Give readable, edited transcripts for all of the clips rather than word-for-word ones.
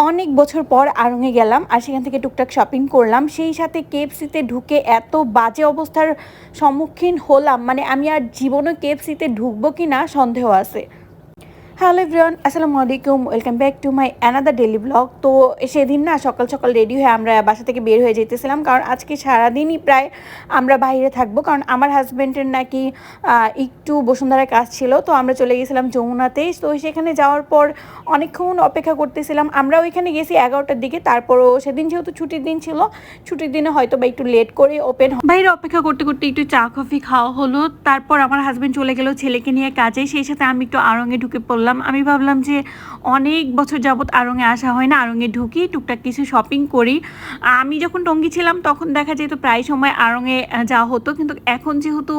অনেক বছর পর আড়ং-এ গেলাম আর সেখান থেকে টুকটাক শপিং করলাম। সেই সাথে কেএফসিতে ঢুকে এত বাজে অবস্থার সম্মুখীন হলাম, মানে আমি আর জীবনে কেএফসিতে ঢুকবো কিনা সন্দেহ আছে। হ্যালো এভরিওয়ান, আসসালামু আলাইকুম, welcome back to my another daily blog. তো সেদিন না সকাল সকাল রেডি হয়ে আমরা বাসা থেকে বের হয়ে যেতেছিলাম, কারণ আজকে সারাদিনই প্রায় আমরা বাইরে থাকবো, কারণ আমার হাজব্যান্ডের নাকি একটু বসুন্ধরায় কাজ ছিল। তো আমরা চলে গেছিলাম যমুনাতেই। তো সেখানে যাওয়ার পর অনেকক্ষণ অপেক্ষা করতেছিলাম। আমরা ওইখানে গেছি 11টার দিকে। তারপরও সেদিন যেহেতু ছুটির দিন ছিল, ছুটির দিনে হয়তো বা একটু লেট করে ওপেন। বাইরে অপেক্ষা করতে করতে একটু চা কফি খাওয়া হলো। তারপর আমার হাজব্যান্ড চলে গেল ছেলেকে নিয়ে কাজে, সেই সাথে আমি একটু আড়ং-এ ঢুকে পড়লাম। আমি ভাবলাম যে অনেক বছর যাবত আড়ং-এ আসা হয় না, আড়ং-এ ঢুকি, টুকটাক কিছু শপিং করি। আমি যখন টঙ্গী ছিলাম তখন দেখা যেত প্রায় সময় আড়ং-এ যাওয়া হতো, কিন্তু এখন যেহেতু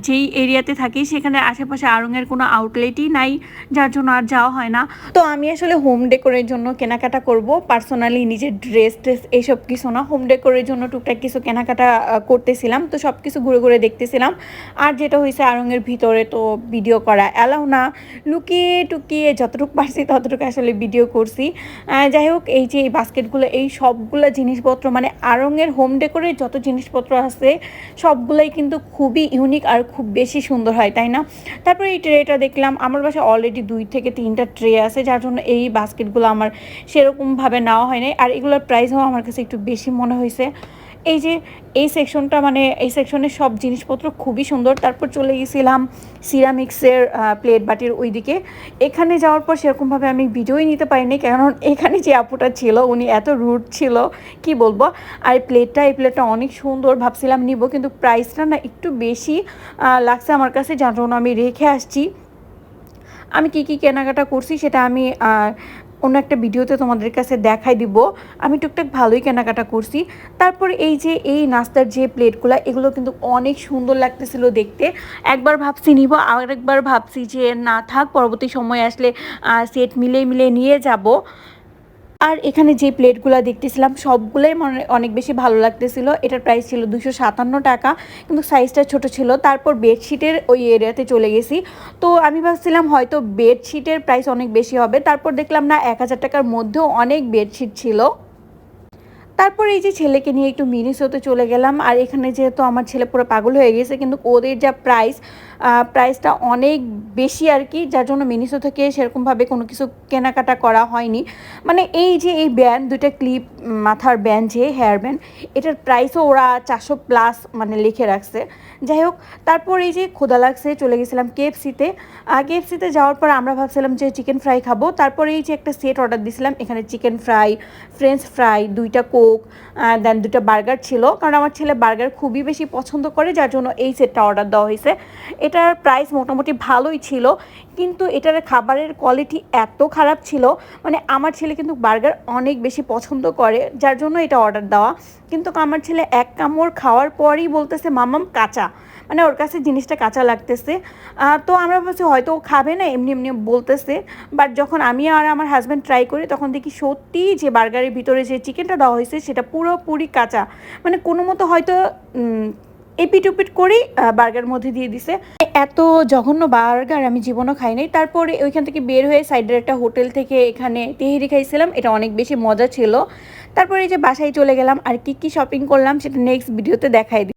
যেই এরিয়াতে থাকি সেখানে আশেপাশে আড়ং-এর কোনো আউটলেটই নাই, যার জন্য আর যাওয়া হয় না। তো আমি আসলে হোম ডেকোরের জন্য কেনাকাটা করব, পার্সোনালি নিজের ড্রেস এইসব কিছু না, হোম ডেকোরের জন্য টুকটাক কিছু কেনাকাটা করতেছিলাম। তো সব কিছু ঘুরে ঘুরে দেখতেছিলাম। আর যেটা হয়েছে, আড়ং-এর ভিতরে তো ভিডিও করা অ্যালাউ না, লুকিয়ে টুকিয়ে যতটুকু পারছি ততটুকু আসলে ভিডিও করছি। যাই হোক, এই যে এই বাস্কেটগুলো, এই সবগুলো জিনিসপত্র, মানে আড়ং-এর হোম ডেকোরের যত জিনিসপত্র আছে সবগুলোই কিন্তু খুবই ইউনিক আর খুব বেশি সুন্দর হয়, তাই না? তারপরে এই ট্রেটা দেখলাম, আমার বাসায় অলরেডি 2 থেকে 3টা ট্রে আছে, যার জন্য এই বাস্কেটগুলো আমার সেরকমভাবে নেওয়া হয় নাই। আর এগুলোর প্রাইসও আমার কাছে একটু বেশি মনে হয়েছে। এই যে এই সেকশনটা, মানে এই সেকশনের সব জিনিসপত্র খুবই সুন্দর। তারপর চলে গেছিলাম সিরামিক্সের প্লেট বাটির ওই দিকে। এখানে যাওয়ার পর সেরকমভাবে আমি ভিডিওই নিতে পারিনি, কারণ এখানে যে আপুটা ছিল উনি এত রুড ছিল, কি বলবো। আর এই প্লেটটা অনেক সুন্দর, ভাবছিলাম নিব, কিন্তু প্রাইসটা না একটু বেশি লাগছে আমার কাছে, যার জন্য আমি রেখে আসছি। আমি কি কি কেনাকাটা করছি সেটা আমি অন্য একটা ভিডিওতে তোমাদের কাছে দেখাই দিব। আমি টুকটাক ভালোই কেনাকাটা করছি। তারপর এই যে এই নাস্তার যে প্লেটগুলো, এগুলো কিন্তু অনেক সুন্দর লাগতেছিল দেখতে। একবার ভাবছি নিব, আরেকবার ভাবছি যে না থাক, পরবর্তী সময় আসলে সেট মিলিয়ে নিয়ে যাব। আর এখানে যে প্লেটগুলো দেখতেছিলাম সবগুলোই মানে অনেক বেশি ভালো লাগতেছিল। এটার প্রাইস ছিল 257 টাকা, কিন্তু সাইজটা ছোট ছিল। তারপর বেডশিটের ওই এরিয়াতে চলে গেছি। তো আমি ভাবছিলাম হয়তো বেডশিটের প্রাইস অনেক বেশি হবে, তারপর দেখলাম না 1000 টাকার মধ্যেও অনেক বেডশিট ছিল। তারপর এই যে ছেলেকে নিয়ে একটু মিনিসোতে চলে গেলাম। আর এখানে যেহেতু আমার ছেলে পুরো পাগল হয়ে গেছে, কিন্তু ওদের যা প্রাইসটা অনেক বেশি আর কি, যার জন্য মিনিসো থেকে সেরকমভাবে কোনো কিছু কেনাকাটা করা হয়নি। মানে এই যে এই ব্যান্ড, 2টা ক্লিপ, মাথার ব্যান্ড, যে হেয়ার ব্যান্ড, এটার প্রাইসও ওরা 400+ মানে লিখে রাখছে। যাই হোক, তারপর এই যে ক্ষুধা লাগছে, চলে গেছিলাম কেএফসিতে। কেএফসিতে যাওয়ার পর আমরা ভাবছিলাম যে চিকেন ফ্রাই খাবো। তারপর এই যে একটা সেট অর্ডার দিয়েছিলাম, এখানে চিকেন ফ্রাই, ফ্রেঞ্চ ফ্রাই, 2টা কোক, দেন 2টা বার্গার ছিল, কারণ আমার ছেলে বার্গার খুবই বেশি পছন্দ করে, যার জন্য এই সেটটা অর্ডার দেওয়া হয়েছে। এটার প্রাইস মোটামুটি ভালোই ছিল, কিন্তু এটার খাবারের কোয়ালিটি এত খারাপ ছিল। মানে আমার ছেলে কিন্তু বার্গার অনেক বেশি পছন্দ করে, যার জন্য এটা অর্ডার দেওয়া। কিন্তু আমার ছেলে এক কামড় খাওয়ার পরই বলতেছে মাম্মাম কাঁচা, মানে ওর কাছে জিনিসটা কাঁচা লাগতেছে। তো আমরা ভাবছি হয়তো ও খাবে না, এমনি এমনি বলতেছে। বাট যখন আমি আর আমার হাজব্যান্ড ট্রাই করি, তখন দেখি সত্যিই যে বার্গারের ভিতরে যে চিকেনটা দেওয়া হয়েছে সেটা পুরোপুরি কাঁচা, মানে কোনো মতো হয়তো এপিট উপিট করেই বার্গার মধ্যে দিয়ে দিছে। এত জঘন্য বার্গার আমি জীবনও খাই নাই। তারপরে ওইখান থেকে বের হয়ে সাইডের একটা হোটেল থেকে এখানে তেহেরি খাইছিলাম, এটা অনেক বেশি মজা ছিল। তারপরে এই যে বাসায় চলে গেলাম, আর কি কি শপিং করলাম সেটা নেক্সট ভিডিওতে দেখাই দিই।